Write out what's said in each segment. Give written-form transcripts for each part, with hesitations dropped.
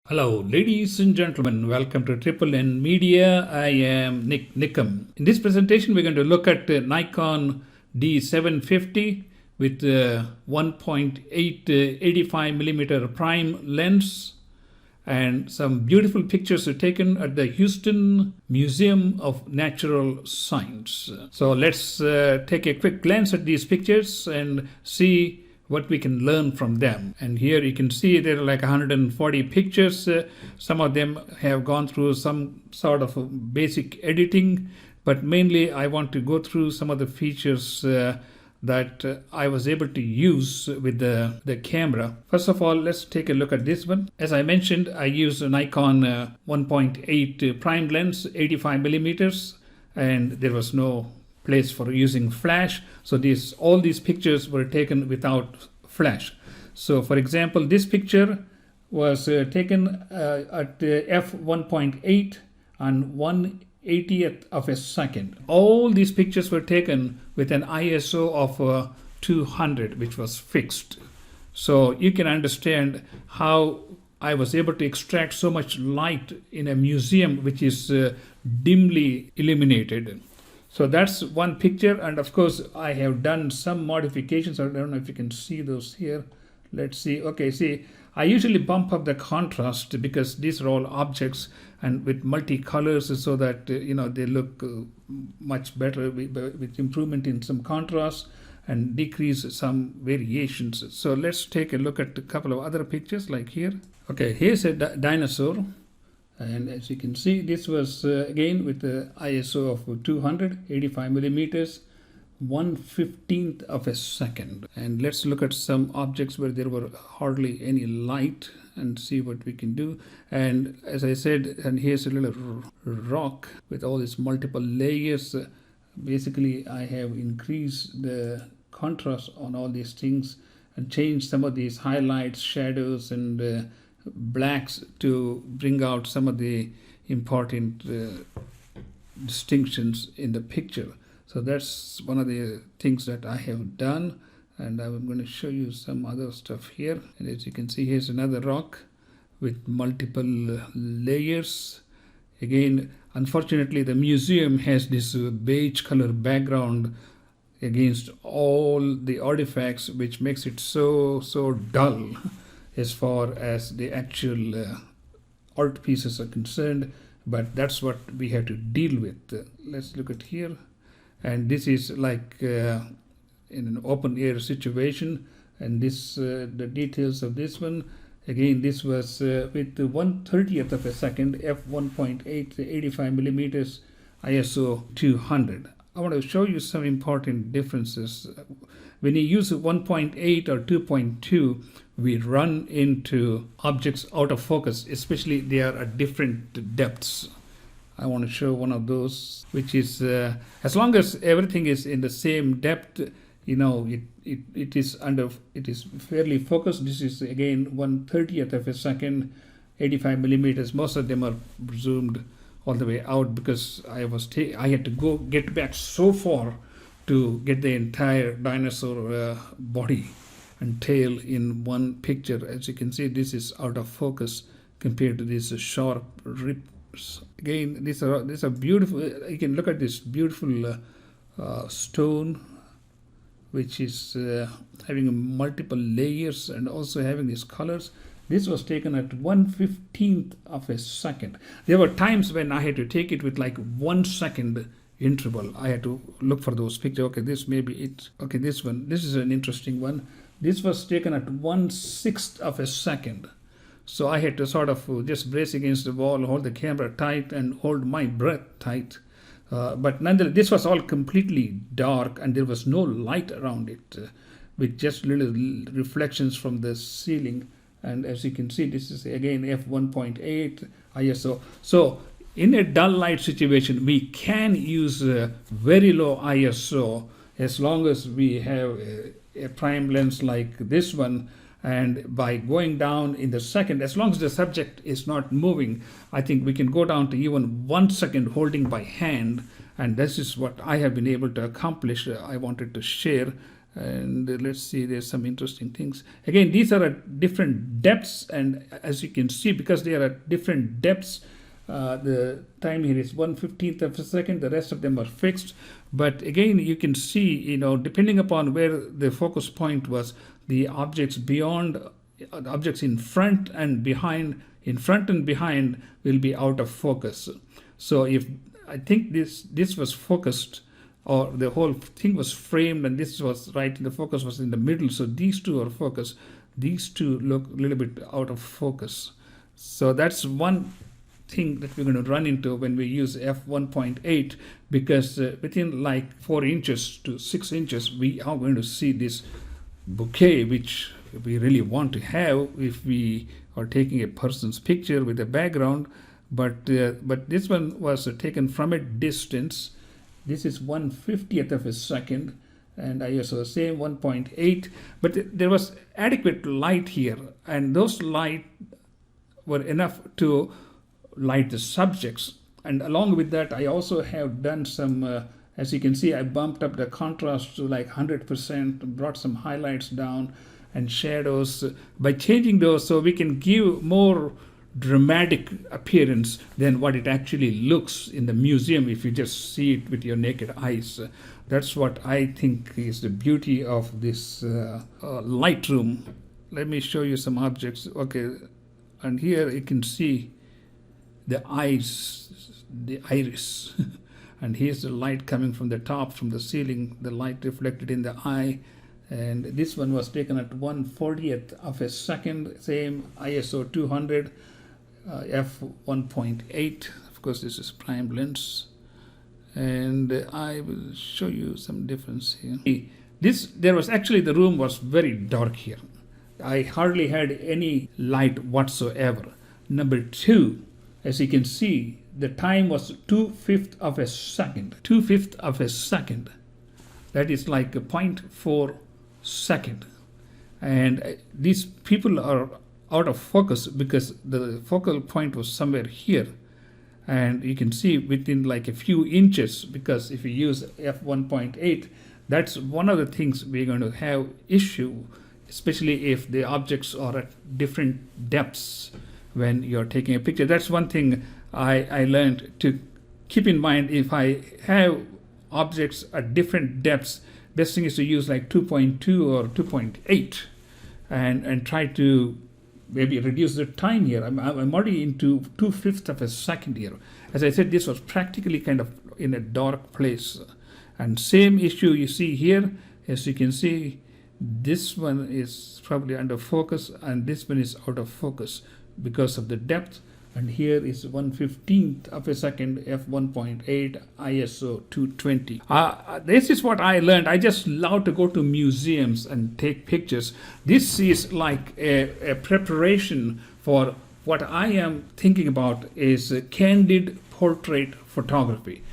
Hello, ladies and gentlemen. Welcome to Triple N Media. I am NIK NIKAM. In this presentation, we're going to look at Nikon D750 with 1.8 85 millimeter prime lens, and some beautiful pictures are taken at the Houston Museum of Natural Science. So let's take a quick glance at these pictures and see what we can learn from them. And here you can see there are like 140 pictures. Some of them have gone through some sort of basic editing, but mainly I want to go through some of the features that I was able to use with the camera. First of all, let's take a look at this one. As I mentioned, I use a Nikon 1.8 prime lens, 85 millimeters, and there was no place for using flash. So all these pictures were taken without flash. So for example, this picture was taken at f1.8 on 1/80th of a second. All these pictures were taken with an ISO of 200, which was fixed. So you can understand how I was able to extract so much light in a museum which is dimly illuminated. So that's one picture, and of course I have done some modifications. I don't know if you can see those here. Let's see. Okay, see, I usually bump up the contrast because these are all objects and with multicolors, so that they look much better with improvement in some contrast and decrease some variations. So let's take a look at a couple of other pictures like here. Okay, here's a dinosaur. And as you can see, this was again with the ISO of 200, 85 millimeters, 1/15th of a second. And let's look at some objects where there were hardly any light and see what we can do. And as I said, and here's a little rock with all these multiple layers. Basically, I have increased the contrast on all these things and changed some of these highlights, shadows, and blacks to bring out some of the important distinctions in the picture. So that's one of the things that I have done, and I'm going to show you some other stuff here. And as you can see, here's another rock with multiple layers. Again, unfortunately, the museum has this beige color background against all the artifacts, which makes it so dull as far as the actual art pieces are concerned, but that's what we have to deal with. Let's look at here, and this is like in an open air situation, and this the details of this one. Again, this was with the 1/30th of a second, f1.8, 85 millimeters, ISO 200. I want to show you some important differences. When you use 1.8 or 2.2, we run into objects out of focus, especially they are at different depths. I want to show one of those, which is as long as everything is in the same depth, it is fairly focused. This is again 1/30th of a second, 85 millimeters. Most of them are zoomed all the way out because I had to get back so far to get the entire dinosaur body and tail in one picture. As you can see, this is out of focus compared to these sharp rips. Again, these are beautiful. You can look at this beautiful stone, which is having multiple layers and also having these colors. This was taken at 1/15th of a second. There were times when I had to take it with like 1 second interval. I had to look for those pictures. Okay, this may be it. Okay, this one. This is an interesting one. This was taken at 1/6th of a second. So I had to sort of just brace against the wall, hold the camera tight, and hold my breath tight. But nonetheless, this was all completely dark, and there was no light around it, with just little reflections from the ceiling. And as you can see, this is again f1.8 ISO. So in a dull light situation, we can use a very low ISO as long as we have a prime lens like this one. And by going down in the second, as long as the subject is not moving, I think we can go down to even 1 second holding by hand. And this is what I have been able to accomplish. I wanted to share And let's see, there's some interesting things. Again, these are at different depths, and as you can see, because they are at different depths, the time here is 1/15th of a second. The rest of them are fixed. But again, you can see, depending upon where the focus point was, the objects beyond, the objects in front and behind will be out of focus. So if I think this was focused, or the whole thing was framed, and this was right, the focus was in the middle, so these two are focused. These two look a little bit out of focus. So that's one thing that we're going to run into when we use f1.8, because within like 4 inches to 6 inches, we are going to see this bouquet, which we really want to have if we are taking a person's picture with a background. But this one was taken from a distance. This is 1/50th of a second, and ISO same 1.8. But there was adequate light here, and those light were enough to light the subjects. And along with that, I also have done some, as you can see, I bumped up the contrast to like 100%, brought some highlights down and shadows by changing those, so we can give more dramatic appearance than what it actually looks in the museum if you just see it with your naked eyes. That's what I think is the beauty of this Lightroom. Let me show you some objects. Okay, and here you can see the eyes, the iris. And here's the light coming from the top, from the ceiling, the light reflected in the eye. And this one was taken at 1/40th of a second, same ISO 200, f1.8. Of course, this is prime lens. And I will show you some difference here. The room was very dark here. I hardly had any light whatsoever. Number two, as you can see, the time was 2/5 of a second. 2/5 of a second. That is like a 0.4 second. And these people are out of focus because the focal point was somewhere here. And you can see within like a few inches, because if you use f1.8, that's one of the things we're going to have issue, especially if the objects are at different depths when you're taking a picture. That's one thing I learned to keep in mind. If I have objects at different depths, best thing is to use like 2.2 or 2.8 and try to maybe reduce the time here. I'm already into 2/5 of a second here. As I said, this was practically kind of in a dark place. And same issue you see here. As you can see, this one is probably under focus and this one is out of focus because of the depth. And here is 1/15th of a second, f1.8, ISO 220. This is what I learned. I just love to go to museums and take pictures. This is like a preparation for what I am thinking about is candid portrait photography.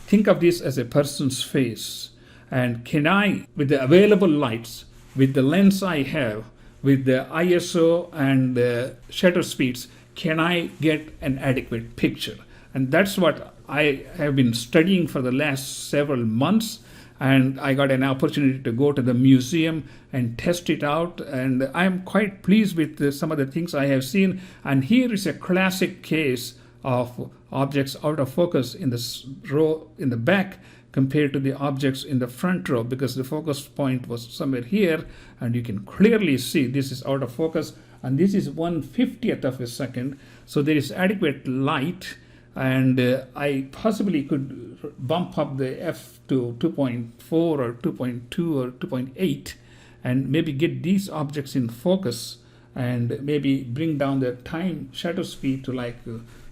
Think of this as a person's face. And can I, with the available lights, with the lens I have, with the ISO and the shutter speeds, can I get an adequate picture? And that's what I have been studying for the last several months. And I got an opportunity to go to the museum and test it out. And I'm quite pleased with some of the things I have seen. And here is a classic case of objects out of focus in this row in the back compared to the objects in the front row, because the focus point was somewhere here. And you can clearly see this is out of focus. And this is 1/50th of a second, so there is adequate light, and I possibly could bump up the f to 2.4 or 2.2 or 2.8 and maybe get these objects in focus and maybe bring down the time shutter speed to like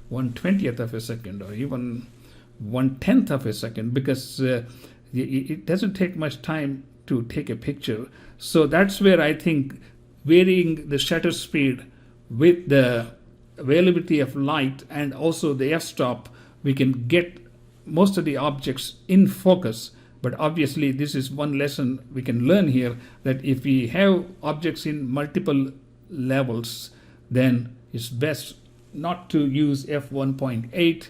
1/20th of a second or even 1/10th of a second, because it doesn't take much time to take a picture. So that's where I think varying the shutter speed with the availability of light and also the f-stop, we can get most of the objects in focus. But obviously this is one lesson we can learn here, that if we have objects in multiple levels, then it's best not to use f1.8,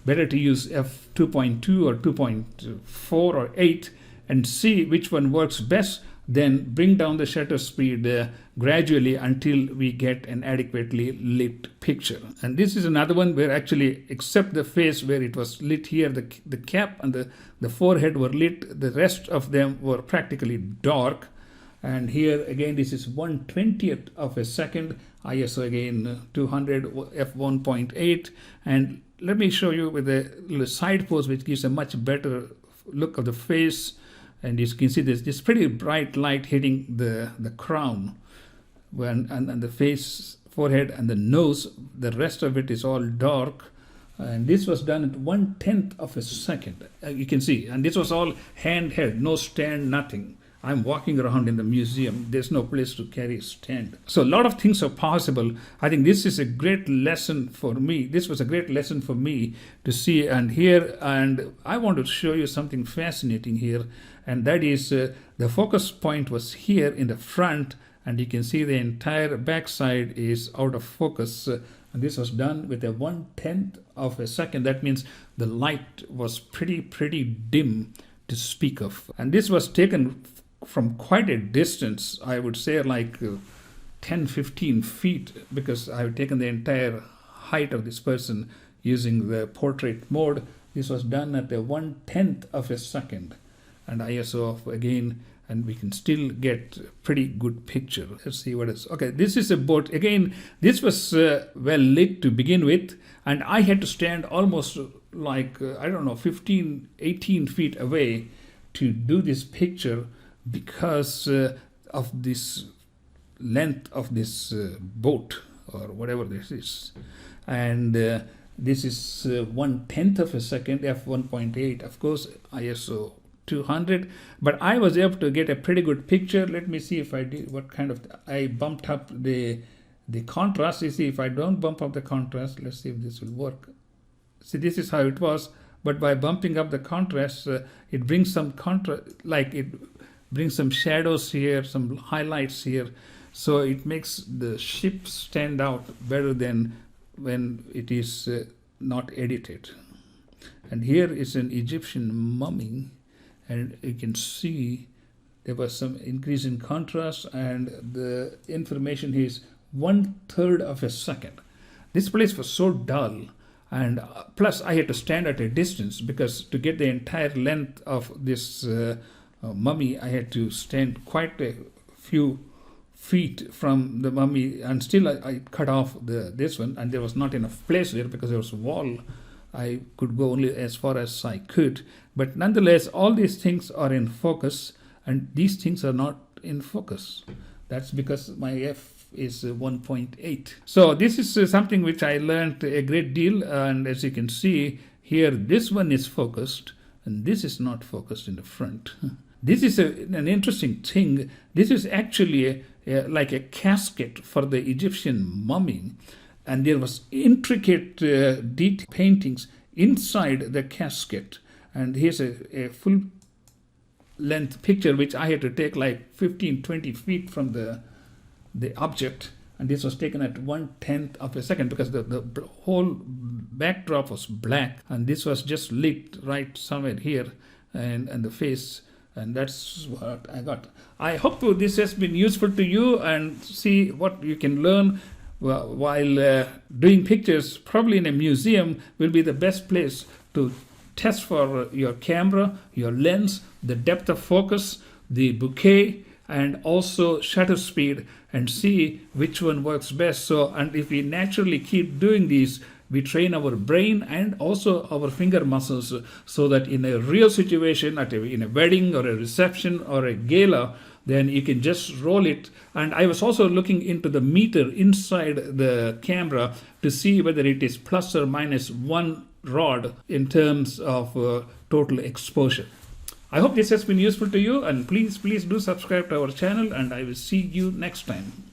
better to use f2.2 or 2.4 or 8, and see which one works best, then bring down the shutter speed gradually until we get an adequately lit picture. And this is another one where actually, except the face where it was lit here, the cap and the forehead were lit, the rest of them were practically dark. And here again, this is 1/20th of a second, ISO again 200 f1.8. And let me show you with a little side pose which gives a much better look of the face. And you can see this pretty bright light hitting the crown and the face, forehead and the nose. The rest of it is all dark. And this was done at 1/10th of a second. You can see, and this was all handheld, no stand, nothing. I'm walking around in the museum. There's no place to carry a stand. So a lot of things are possible. I think this is a great lesson for me. This was a great lesson for me to see and hear. And I want to show you something fascinating here. And that is the focus point was here in the front. And you can see the entire backside is out of focus. And this was done with a 1/10th of a second. That means the light was pretty dim to speak of. And this was taken from quite a distance, I would say like 10-15 feet, because I've taken the entire height of this person using the portrait mode. This was done at a 1/10th of a second, and ISO of again, and we can still get pretty good picture. Let's see what is. Okay, this is a boat. Again, this was well lit to begin with, and I had to stand almost like, I don't know, 15-18 feet away to do this picture, because of this length of this boat or whatever this is. And this is 1/10th of a second, f1.8, of course ISO 200, but I was able to get a pretty good picture. Let me see if I did what kind of, I bumped up the contrast. You see, if I don't bump up the contrast, let's see if this will work. See, this is how it was, but by bumping up the contrast, it brings some contrast, like it brings some shadows here, some highlights here. So it makes the ship stand out better than when it is not edited. And here is an Egyptian mummy, and you can see there was some increase in contrast, and the information here is 1/3 of a second. This place was so dull, and plus I had to stand at a distance, because to get the entire length of this mummy, I had to stand quite a few feet from the mummy, and still I cut off this one, and there was not enough place there because there was a wall. I could go only as far as I could, but nonetheless all these things are in focus, and these things are not in focus. That's because my f is 1.8. So this is something which I learned a great deal, and as you can see here, this one is focused and this is not focused in the front. This is an interesting thing. This is actually like a casket for the Egyptian mummy, and there was intricate detail paintings inside the casket. And here's a full length picture which I had to take like 15-20 feet from the object, and this was taken at 1/10th of a second, because the whole backdrop was black, and this was just lit right somewhere here, and the face. And that's what I got. I hope this has been useful to you, and see what you can learn while doing pictures. Probably in a museum will be the best place to test for your camera, your lens, the depth of focus, the bokeh, and also shutter speed, and see which one works best. So, and if we naturally keep doing these, we train our brain and also our finger muscles, so that in a real situation, in a wedding or a reception or a gala, then you can just roll it. And I was also looking into the meter inside the camera to see whether it is plus or minus 1 rod in terms of total exposure. I hope this has been useful to you, and please do subscribe to our channel, and I will see you next time.